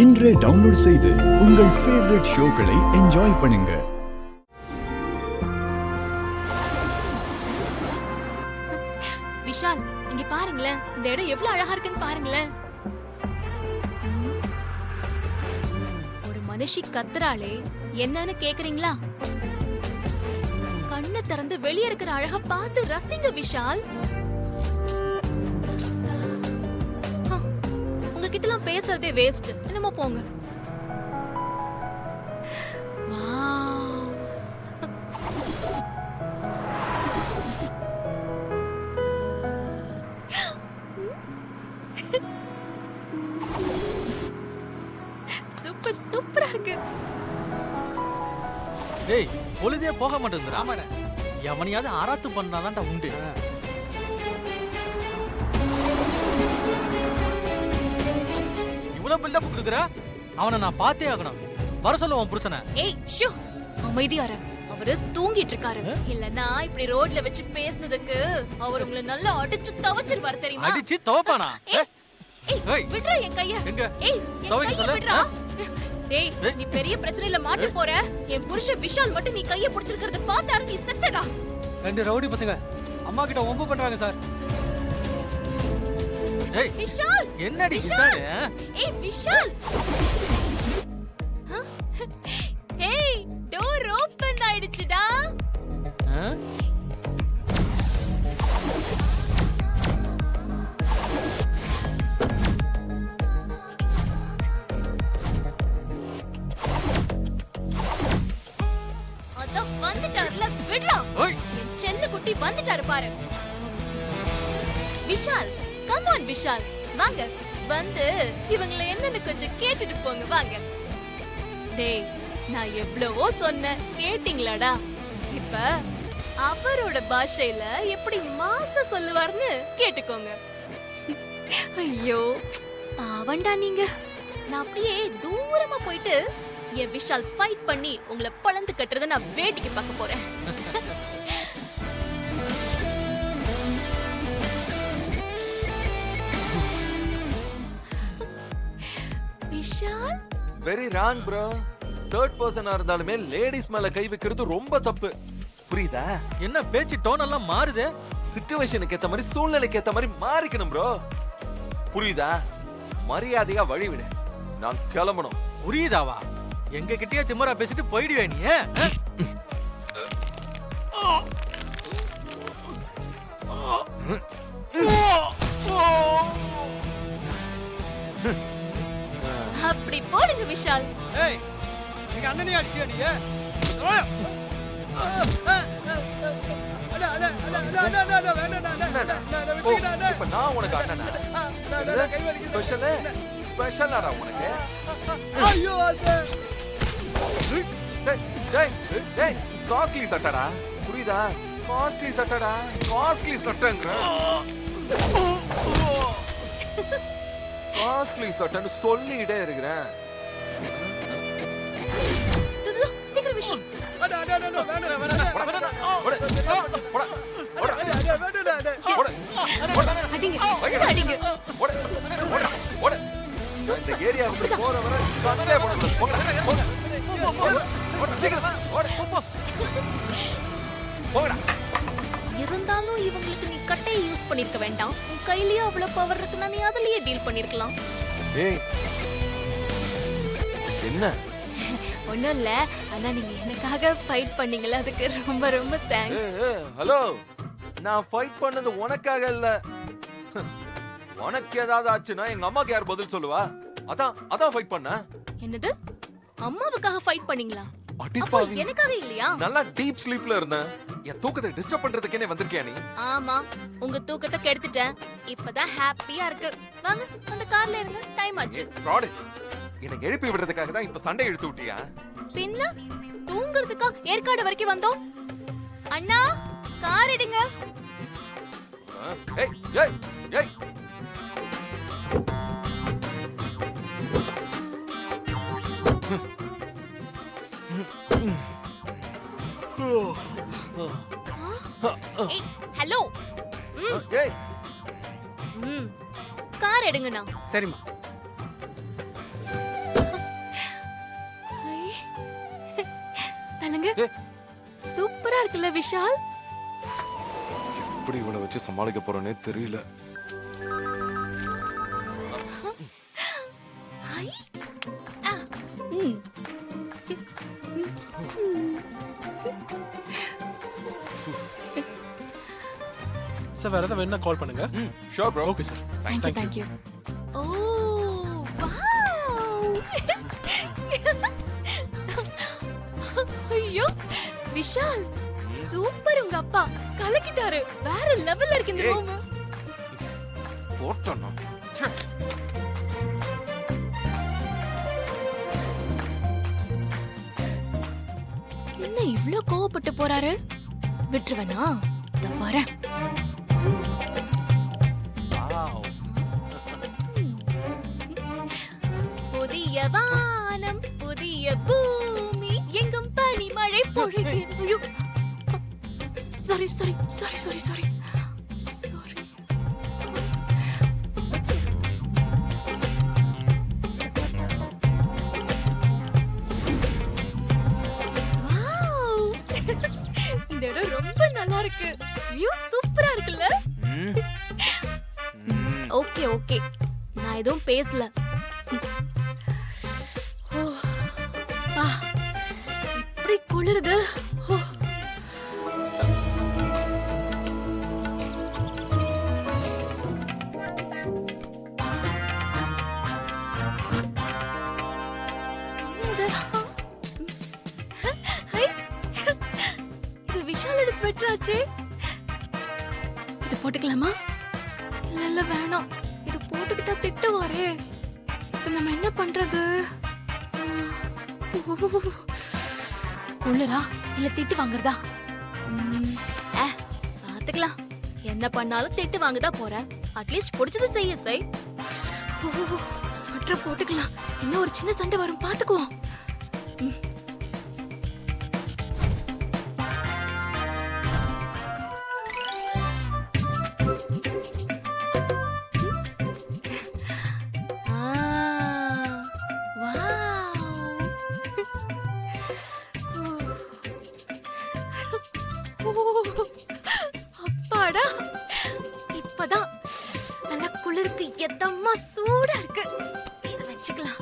இன்றே டவுன்லோட் செய்து உங்கள் ஃபேவரட் ஷோக்களை என்ஜாய் பண்ணுங்க. விஷால், இங்க பாருங்களேன், இந்த இடம் எவ்வளவு அழகா இருக்குன்னு பாருங்களேன். ஒரு மனுஷி கத்துறாளே, என்னன்னு கேக்குறீங்களா? கண்ணை திறந்து வெளியே இருக்கிற அழக பார்த்து ரசிங்க விஷால். உங்ககிட்ட எல்லாம் பேசுறதே வேஸ்ட். என்னமோ போங்க. வாவ், சூப்பர் சூப்பரா இருக்கு. டேய், பொழுதே போக மாட்டேங்குது. ஆமாடா, எவனையாவது ஆராத்து பண்ணாதான்டா உண்டு. இவ்வளவு பில்டப் கொடுக்குற, அவனை நான் பார்த்தே ஆகணும். வர சொல்ல உன் புருஷனை. ஏய் ஷூ, அமைதியாரு. அவரு தூங்கிட்டு இருக்காரு. இல்லனா இப்படி ரோட்ல வச்சு பேசினதுக்கு அவர் உங்களை நல்லா அடிச்சு தவச்சிருவாரு தெரியுமா? அடிச்சு தவப்பானா? ஏய் விட்றா என் கைய. ஏய் தவக்க சொல்ல. விட்றா. டேய், நீ பெரிய பிரச்சனையில மாட்டி போற. என் புருஷன் விஷால் மட்டும் நீ கைய பிடிச்சிருக்கிறத பார்த்தாரு நீ செத்தடா. ரெண்டு ரவுடி பசங்க அம்மா கிட்ட ஒம்பு பண்றாங்க சார். ஏய் விஷால், என்னடி விஷால்? ஏய் விஷால். ஏய், டோர் ஓபன் ஆயிடுச்சுடா. அதான் வந்துட்டாருல, விடுடா. என் செல்ல குட்டி வந்துட்டாரு பாரு. விஷால், கம் ஆன் விஷால், வாங்க. வந்து இவங்களை என்னன்னு கொஞ்சம் கேட்டுட்டு போங்க, வாங்க. டேய், நான் எவ்வளவோ சொன்னேன், கேட்டிங்களாடா? இப்ப அவரோட பாஷையில எப்படி மாச சொல்லுவார்னு கேட்டுக்கோங்க. ஐயோ பாவண்டா நீங்க. நான் அப்படியே தூரமா போயிட்டு என் விஷால் ஃபைட் பண்ணி உங்களை பழந்து கட்டுறத நான் வேடிக்கை பார்க்க போறேன். Vishal, very wrong bro. Third பர்சனா இருந்தாலுமே லேடிஸ் மேல கை வைக்கிறது ரொம்ப தப்பு. புரியுதா? என்ன பேச்சு டோன் எல்லாம் மாறுதே? சிச்சுவேஷனுக்கு ஏத்த மாதிரி, சூழ்நிலைக்கு ஏத்த மாதிரி மாறிக்கணும் ப்ரோ. புரியுதா? மரியாதையா வழி விடு. நான் கிளம்பணும். புரியுதாவா? எங்க கிட்டயே திமரா பேசிட்டு போயிடுவே நீ. அப்படி போடுங்க விஷால். ஏய், எங்க அண்ணனே அடிச்சியா நீ? இப்ப நான் உனக்கு அண்ணனா? ஸ்பெஷலாடா உனக்கு. ஐயோ காஸ்ட்லி சட்டடா. புரியுதா? காஸ்ட்லி சட்டடா. காஸ்ட்லி சட்டங்கற. காஸ்ட்லி சட்டன்னு சொல்லிட்டே இருக்கிறேன். சீக்கிரம் விஷால். அடிங்க அடிங்க. இந்த ஏரியாவுக்கு போற வர கண்ணே போடுங்க. போங்கடா. இருந்தாலும் இவங்களுக்கு நீ கட்டையை யூஸ் பண்ணிருக்க வேண்டாம். உன் கையிலேயே அவ்வளவு பவர் இருக்குன்னா நீ அதுலயே டீல் பண்ணிருக்கலாம். ஏய், என்ன? ஒண்ணும் இல்ல, ஆனா நீங்க எனக்காக ஃபைட் பண்ணீங்கல, அதுக்கு ரொம்ப ரொம்ப தேங்க்ஸ். ஹலோ, நான் ஃபைட் பண்ணது உனக்காக இல்ல. உனக்கு ஏதாவது ஆச்சுன்னா எங்க அம்மாக்கு யார் பதில் சொல்லுவா? அதான் ஃபைட் பண்ண. என்னது? அம்மாவுக்காக ஃபைட் பண்ணீங்களா? அப்போ அடிப்பாவி. எனக்காக இல்லையா? நல்லா டீப் ஸ்லீப்ல இருந்தேன். என் தூக்கத்தை டிஸ்டர்ப் பண்றதுக்கே வந்திருக்கியா நீ? ஆமா, உங்க தூக்கத்தை கெடுத்துட்டேன். இப்பதான் ஹாப்பியா இருக்கு. வாங்க அந்த கார்ல இருங்க, டைம் ஆச்சு. ஃப்ராட். என்னை எழுப்பி விடுறதுக்காக தான் இப்ப சண்டை இழுத்து விட்டியா? பின்ன தூங்குறதுக்கா ஏற்காடு வரைக்கும் வந்தோம். அண்ணா, கார் எடுங்க. ஏய் ஏய் ஏய். ஏய் ஹலோ. ஏய் கார் எடுங்கண்ணா. சரிம்மா. ஏ, சூப்பரா இருக்குல்ல விஷால்? எப்படி இவனை வச்சு சமாளிக்க போறேனே தெரியல. ஐ. ஆ. ம். சார் வேற ஏதாவது வேணா கால் பண்ணுங்க. Sure bro. Okay sir. Thank you. Oh, wow. ஐயோ, விஷால் சூப்பர். உங்க அப்பா கலக்கிட்டாரு. வேற லெவல்ல இருக்கு இந்த ஏய். ரூம். போட்டோம். என்ன இவ்ளோ கோவப்பட்டு போறாரு? விட்டுருவனா? இத வரேன். வாவ். புதிய வானம், புதிய பூமி, எங்கும் பனி மழை பொழிகிறது. ஐயோ, sorry sorry sorry sorry sorry sorry. Wow, இந்த இடம் ரொம்ப நல்லா இருக்கு. வியூ சூப்பரா இருக்குல்ல? ம். ம். ஓகே ஓகே, நான் எதுவும் பேசல. ஓ, பா, இப்படி குளிருது. ஓ. என்ன இது? ஹை, இது விஷாலோட ஸ்வெட்டர் ஆச்சே. இது போட்டுக்கலாமா? இல்ல இல்ல வேணாம். இது போட்டுக்கிட்டா திட்டுவாரே. இப்ப நம்ம என்ன பண்றது? குளிரா இல்ல திட்டு வாங்குறதா? பாத்துக்கலாம். என்ன பண்ணாலும் திட்டு வாங்கதா போறேன். அட்லீஸ்ட் பிடிச்சது செய்ய செய். ஸ்வெட்டர் போட்டுக்கலாம். இன்னும் ஒரு சின்ன சண்டை வரும், பாத்துக்குவோம். ம். அப்பாடா, இப்பதான் நல்லா குளிருக்கு எதமா சூடா இருக்கு. இத வச்சுக்கலாம்.